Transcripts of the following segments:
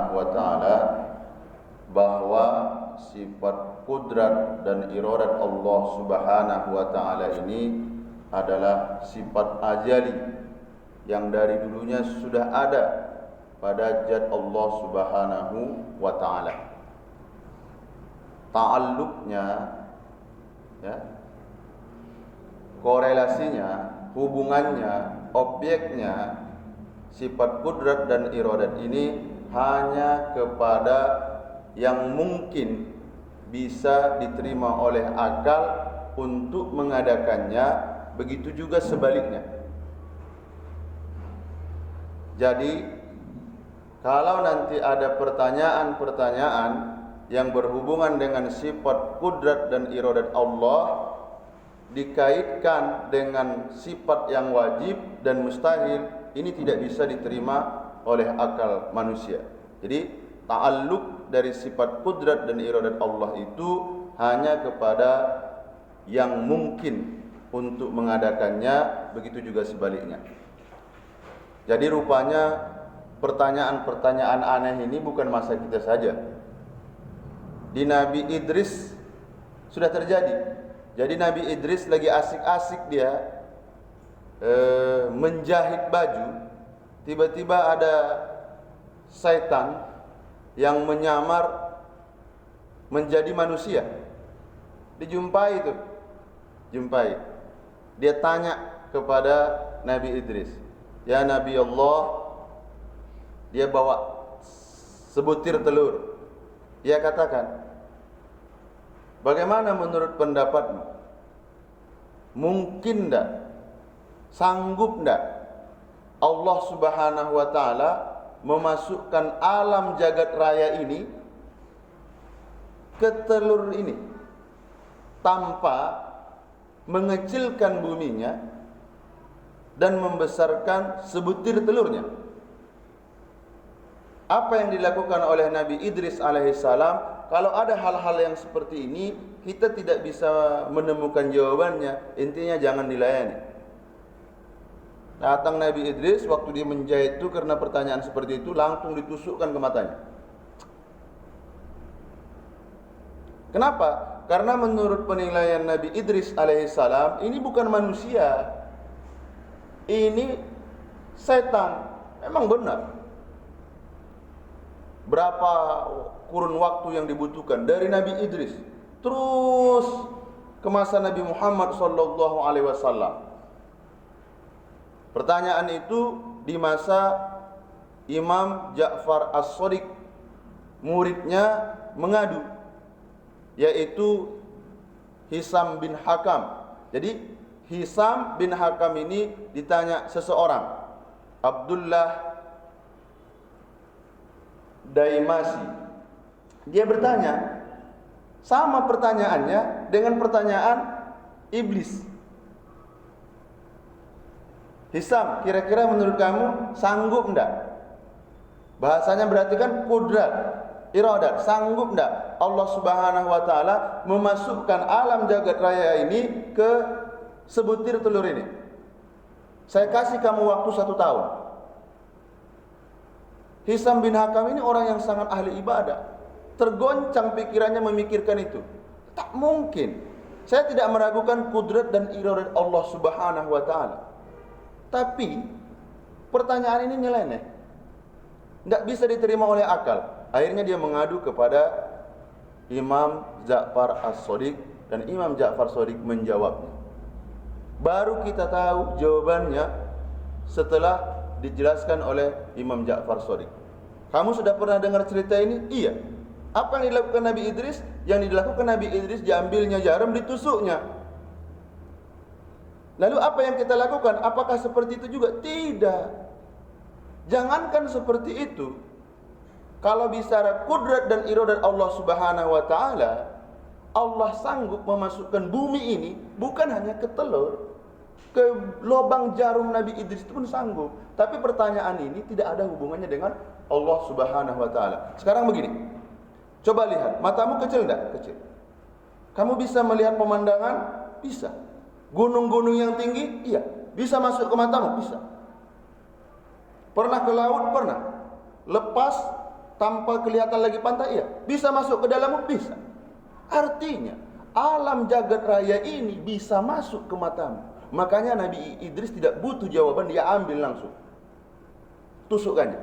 Subhanahu wa taala bahwa sifat kudrat dan iradat Allah Subhanahu wa taala ini adalah sifat azali yang dari dulunya sudah ada pada zat Allah Subhanahu wa taala. Ta'alluqnya, ya, korelasinya, hubungannya, objeknya, sifat kudrat dan iradat ini hanya kepada yang mungkin bisa diterima oleh akal untuk mengadakannya, begitu juga sebaliknya. Jadi kalau nanti ada pertanyaan-pertanyaan yang berhubungan dengan sifat kudrat dan iradat Allah dikaitkan dengan sifat yang wajib dan mustahil, ini tidak bisa diterima oleh akal manusia. Jadi ta'alluq dari sifat kudrat dan iradat Allah itu hanya kepada yang mungkin untuk mengadakannya, begitu juga sebaliknya. Jadi rupanya pertanyaan-pertanyaan aneh ini bukan masa kita saja. Di Nabi Idris sudah terjadi. Jadi Nabi Idris lagi asik-asik dia menjahit baju, tiba-tiba ada syaitan yang menyamar menjadi manusia. Dijumpai itu, jumpai. Dia tanya kepada Nabi Idris, "Ya Nabi Allah," dia bawa sebutir telur. Dia katakan, "Bagaimana menurut pendapatmu? Mungkin enggak? Sanggup enggak Allah Subhanahu wa taala memasukkan alam jagat raya ini ke telur ini tanpa mengecilkan buminya dan membesarkan sebutir telurnya?" Apa yang dilakukan oleh Nabi Idris alaihissalam? Kalau ada hal-hal yang seperti ini, kita tidak bisa menemukan jawabannya. Intinya jangan dilayani. Datang Nabi Idris, waktu dia menjahit itu, karena pertanyaan seperti itu, langsung ditusukkan ke matanya. Kenapa? Karena menurut penilaian Nabi Idris alaihissalam, ini bukan manusia, ini setan. Memang benar. Berapa kurun waktu yang dibutuhkan dari Nabi Idris terus ke masa Nabi Muhammad sallallahu alaihi wasallam. Pertanyaan itu di masa Imam Ja'far As-Shadiq, muridnya mengadu, yaitu Hisam bin Hakam. Jadi Hisam bin Hakam ini ditanya seseorang, Abdullah Daimasi. Dia bertanya, sama pertanyaannya dengan pertanyaan iblis. Hisam, kira-kira menurut kamu sanggup enggak? Bahasanya berarti kan kudrat, iradat. Sanggup enggak Allah Subhanahu wa taala memasukkan alam jagat raya ini ke sebutir telur ini? Saya kasih kamu waktu 1 tahun. Hisam bin Hakam ini orang yang sangat ahli ibadah. Tergoncang pikirannya memikirkan itu. Tak mungkin. Saya tidak meragukan kudrat dan iradat Allah Subhanahu wa taala. Tapi pertanyaan ini nyeleneh, tidak bisa diterima oleh akal. Akhirnya dia mengadu kepada Imam Ja'far As-Shadiq, dan Imam Ja'far As-Shadiq menjawabnya. Baru kita tahu jawabannya setelah dijelaskan oleh Imam Ja'far As-Shadiq. Kamu sudah pernah dengar cerita ini? Iya. Apa yang dilakukan Nabi Idris? Yang dilakukan Nabi Idris, diambilnya jarum, ditusuknya. Lalu apa yang kita lakukan? Apakah seperti itu juga? Tidak. Jangankan seperti itu. Kalau bicara kudrat dan iradat Allah Subhanahu wa taala, Allah sanggup memasukkan bumi ini bukan hanya ke telur, ke lubang jarum Nabi Idris itu pun sanggup. Tapi pertanyaan ini tidak ada hubungannya dengan Allah Subhanahu wa taala. Sekarang begini. Coba lihat, matamu kecil enggak? Kecil. Kamu bisa melihat pemandangan? Bisa. Gunung-gunung yang tinggi? Iya. Bisa masuk ke matamu? Bisa. Pernah ke laut? Pernah. Lepas tanpa kelihatan lagi pantai? Iya. Bisa masuk ke dalammu? Bisa. Artinya alam jagat raya ini bisa masuk ke matamu. Makanya Nabi Idris tidak butuh jawaban, dia ambil langsung, tusukkannya.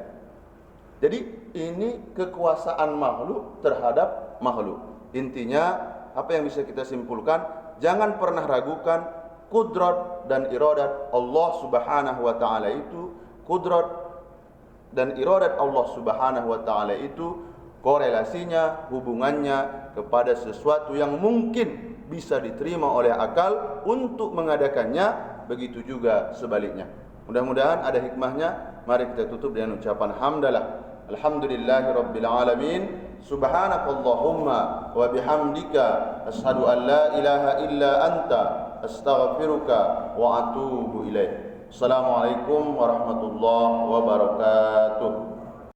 Jadi ini kekuasaan makhluk terhadap makhluk. Intinya apa yang bisa kita simpulkan, jangan pernah ragukan kudrat dan iradat Allah Subhanahu wa taala itu. Kudrat dan iradat Allah Subhanahu wa taala itu korelasinya, hubungannya kepada sesuatu yang mungkin bisa diterima oleh akal untuk mengadakannya, begitu juga sebaliknya. Mudah-mudahan ada hikmahnya. Mari kita tutup dengan ucapan hamdalah. Alhamdulillahirabbil alamin. Subhanakallahumma wa bihamdika asyhadu an la ilaha illa anta astaghfiruka wa atubu ilaik. Assalamualaikum warahmatullahi wabarakatuh.